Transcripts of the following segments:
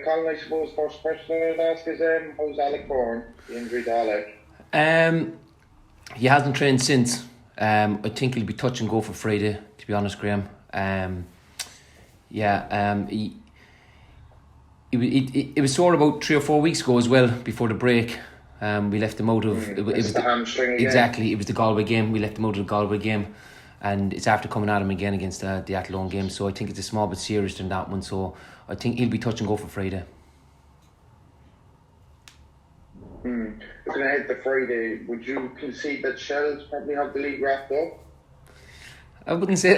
Colin, I suppose first question I'd ask is how's Alec Bourne, the injury to Alec? He hasn't trained since. I think he'll be touch and go for Friday, to be honest, Graham. It was sore about 3 or 4 weeks ago as well, before the break. We left him out of... It was the hamstring again. Exactly, it was the Galway game. We left him out of the Galway game. And it's after coming at him again against the Athlone game. So I think it's a small bit serious than that one. So I think he'll be touch and go for Friday. Looking ahead to Friday, would you concede that Shells probably have the league wrapped up? I wouldn't say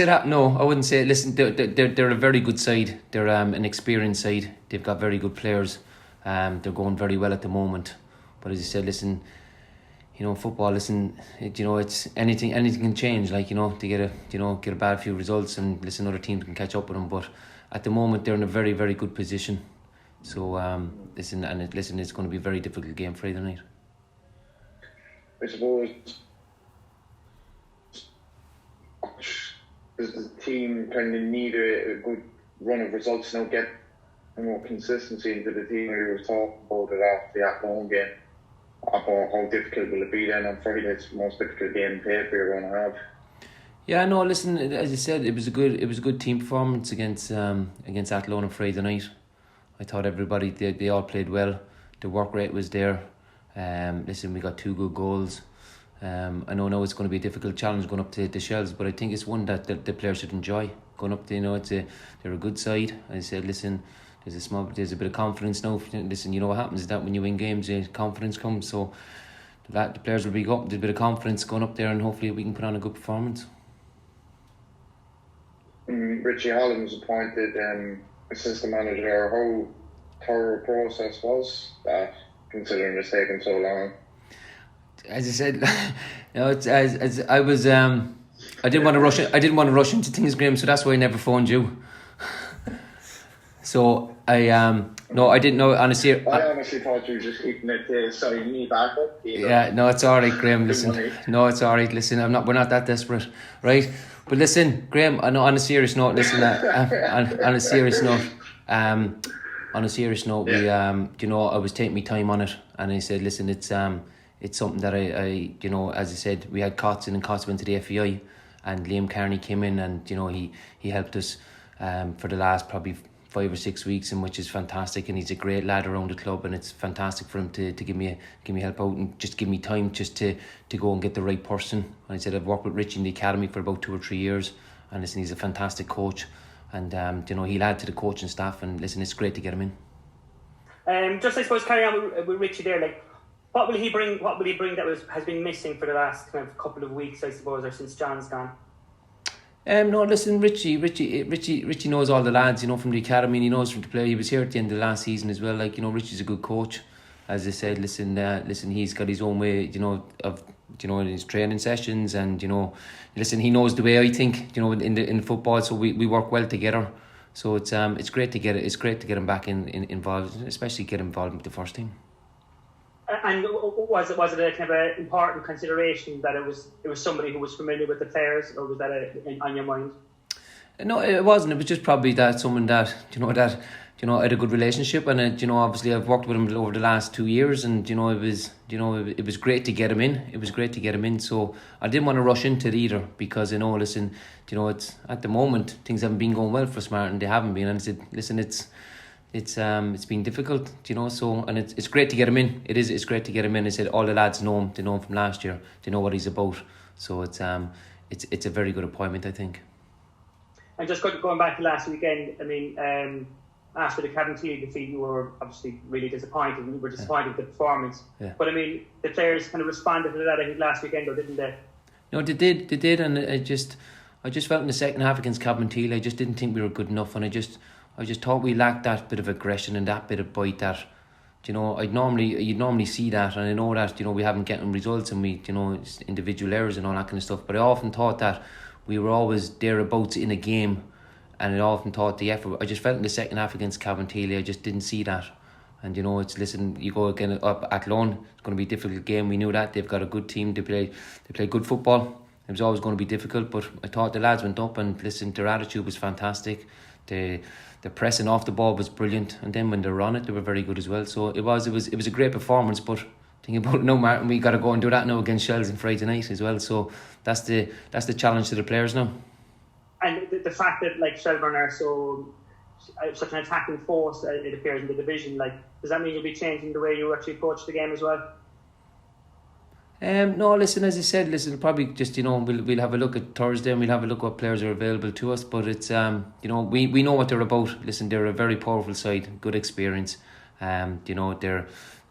that. No, I wouldn't say. Listen, they're a very good side. They're an experienced side. They've got very good players. They're going very well at the moment. But as you said, listen, football. Listen, it's anything can change. Like they get a bad few results, and listen, other teams can catch up with them. But at the moment, they're in a very, very good position. So listen, it's going to be a very difficult game Friday night. I suppose. Does the team kind of need a good run of results now, get more consistency into the team? We were talking about it after the Athlone game, about how difficult will it be then on Friday. It's the most difficult game in paper you're going to have. Yeah, no, listen, as you said, it was a good team performance against Athlone on Friday night. I thought everybody, they all played well. The work rate was there. Listen, we got 2 good goals. I know now it's going to be a difficult challenge going up to the Shells, but I think it's one that the players should enjoy. Going up to, they're a good side. I said, listen, there's a bit of confidence now. Listen, what happens is that when you win games, confidence comes. So the players will be up. There's a bit of confidence going up there, and hopefully we can put on a good performance. Richie Holland was appointed assistant manager. How thorough a process was that, considering it's taken so long? As I said, as I was, I didn't want to rush. I didn't want to rush into things, Graham. So that's why I never phoned you. So I didn't know. Honestly, I honestly thought you were just keeping it to sign me back up. Yeah, no, it's all right, Graham. Listen, no, it's all right. Listen, we're not that desperate, right? But listen, Graham. I know on a serious note. Listen, on a serious note. On a serious note, we I was taking my time on it, and I said, listen, it's something that I as I said, we had Cotson and Cotson went to the FEI, and Liam Carney came in, and he helped us for the last probably 5 or 6 weeks, and which is fantastic, and he's a great lad around the club, and it's fantastic for him to give me help out and just give me time just to go and get the right person. And I said, I've worked with Richie in the academy for about 2 or 3 years, and listen, he's a fantastic coach, and he'll add to the coaching staff, and listen, it's great to get him in. Just I suppose carry on with Richie there, like, what will he bring that has been missing for the last kind of couple of weeks, I suppose, or since John's gone? No, listen, Richie knows all the lads, from the academy, and he knows from the play. He was here at the end of last season as well. Like, Richie's a good coach. As I said, listen, he's got his own way, of in his training sessions, and listen, he knows the way I think, in football. So we work well together. So it's great to get him back involved, especially get him involved with the first team. And was it a kind of an important consideration that it was somebody who was familiar with the players, or was that on your mind? No, it wasn't. It was just probably that someone that I had a good relationship, and obviously I've worked with him over the last 2 years, and it was great to get him in. It was great to get him in. So I didn't want to rush into it either, because listen, it's at the moment things haven't been going well for Smart, and they haven't been. And I said, listen, it's been difficult, so, and it's great to get him in. It's great to get him in. I said, all the lads know him. They know him from last year. They know what he's about. So it's a very good appointment, I think. And just going back to last weekend, I mean, after the Cabinteely defeat, you were obviously really disappointed, and you were disappointed with the performance. Yeah. But I mean, the players kind of responded to that, I think, last weekend, or didn't they? No, they did, and I just felt in the second half against Cabinteely, I just didn't think we were good enough, and I just thought we lacked that bit of aggression and that bit of bite that, you'd normally see that, and I know that, we haven't getting results, and we, it's individual errors and all that kind of stuff, but I often thought that we were always thereabouts in a game, and I often thought the effort, I just felt in the second half against Cabinteely, I just didn't see that. And you go again up at Athlone, it's going to be a difficult game. We knew that. They've got a good team, they play good football. It was always going to be difficult, but I thought the lads went up, and listen, their attitude was fantastic. the pressing off the ball was brilliant, and then when they were on it, they were very good as well. So it was a great performance. But thinking about it now, Martin, we got to go and do that now against Shells on Friday night as well. So that's the challenge to the players now. And the fact that like Shelbourne are such an attacking force, it appears in the division. Like, does that mean you'll be changing the way you actually approach the game as well? No, listen, as I said, probably just, we'll have a look at Thursday and we'll have a look what players are available to us. But it's we know what they're about. Listen, they're a very powerful side, good experience. They're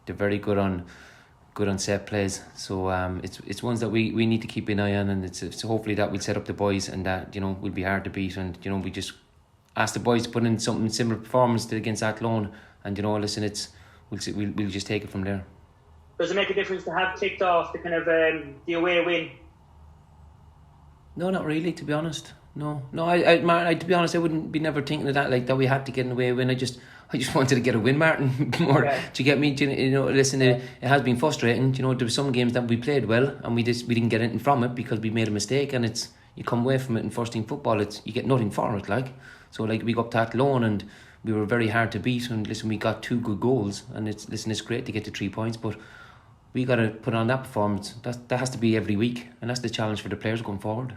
very good on set plays. So it's ones that we need to keep an eye on, and it's hopefully that will set up the boys, and that will be hard to beat. And we just ask the boys to put in something similar performance to against Athlone, and listen, we'll just take it from there. Does it make a difference to have ticked off the kind of the away win? No, not really, to be honest. No. To be honest, I wouldn't be never thinking of that, like that we had to get an away win. I just wanted to get a win, Martin. More, yeah. Do you get me? Listen, it has been frustrating. There were some games that we played well and we didn't get anything from it because we made a mistake, and you come away from it in first team football. You get nothing for it, like. So like we got up to Athlone and we were very hard to beat, and listen, we got 2 good goals, and it's great to get to 3 points, but we got to put on that performance. That has to be every week, and that's the challenge for the players going forward.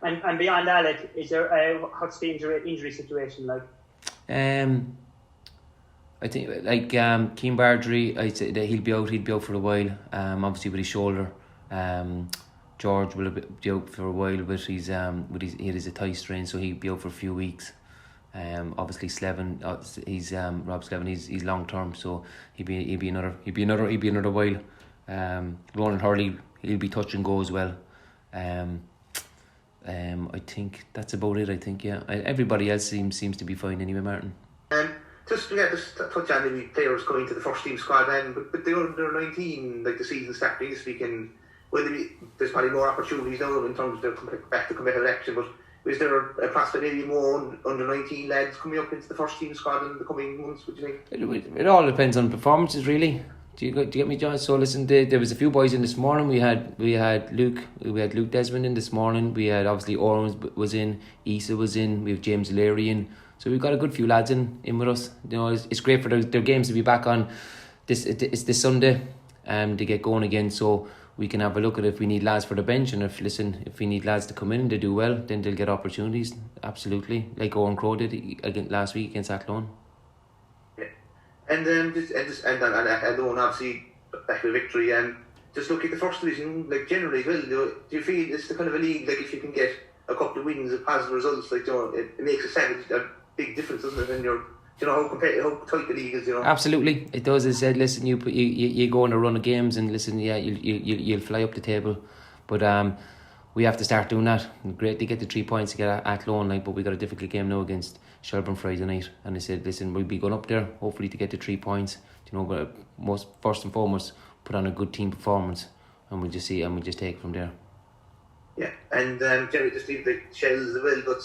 And beyond that, like, is there what's the injury situation like? I think like Keane Bardry, I'd say that he'll be out for a while. Obviously with his shoulder. George will be out for a while, but he has a thigh strain, so he'll be out for a few weeks. Obviously Slevin, Rob Slevin, he's long term, so he'll be another while. Ronan Hurley, he'll be touch and go as well. I think that's about it. I think everybody else seems to be fine anyway, Martin. Just touch on the players coming to the first team squad, but the under 19, like the season starting this weekend, there's probably more opportunities now in terms of back to competitive action, but is there a prospect maybe more under 19 lads coming up into the first team squad in the coming months, would you think? It all depends on performances, really. Do you get me, John? So listen, there was a few boys in this morning. We had Luke Desmond in this morning. We had obviously Oren was in, Issa was in. We have James Leary in. So we've got a good few lads in with us. It's great for their games to be back on. It's this Sunday, to get going again. So we can have a look at if we need lads for the bench, and if we need lads to come in and they do well, then they'll get opportunities. Absolutely, like Owen Crow did last week against Athlone. And Athlone obviously back with victory, and just look at the first division, like generally, well, do you feel it's the kind of a league, like if you can get a couple of wins and positive results, like it makes a big difference, doesn't it? And how tight the league is, Absolutely, it does. As I said, listen, you go on a run of games, and listen, you'll fly up the table, but we have to start doing that. Great to get the 3 points to get Athlone, but we got a difficult game now against Shelbourne Friday night, and I said, listen, we'll be going up there hopefully to get the 3 points. But first and foremost, put on a good team performance, and we'll just take it from there. Yeah, and Jerry, just leave the Shells as well, but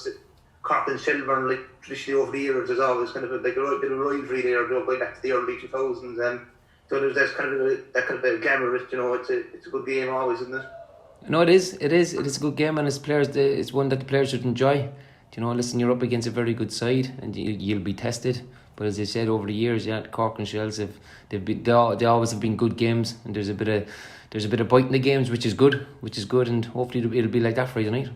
Cork and Shelbourne, like traditionally over the years, there's always kind of a bit of a rivalry there, going back to the early 2000s, so there's kind of a glamour. It's a good game always, isn't it? No, it is a good game, and it's one that the players should enjoy. Listen, you're up against a very good side, and you'll be tested. But as I said, over the years, Cork and Shells they always have been good games, and there's a bit of bite in the games, which is good, and hopefully it'll be like that Friday night.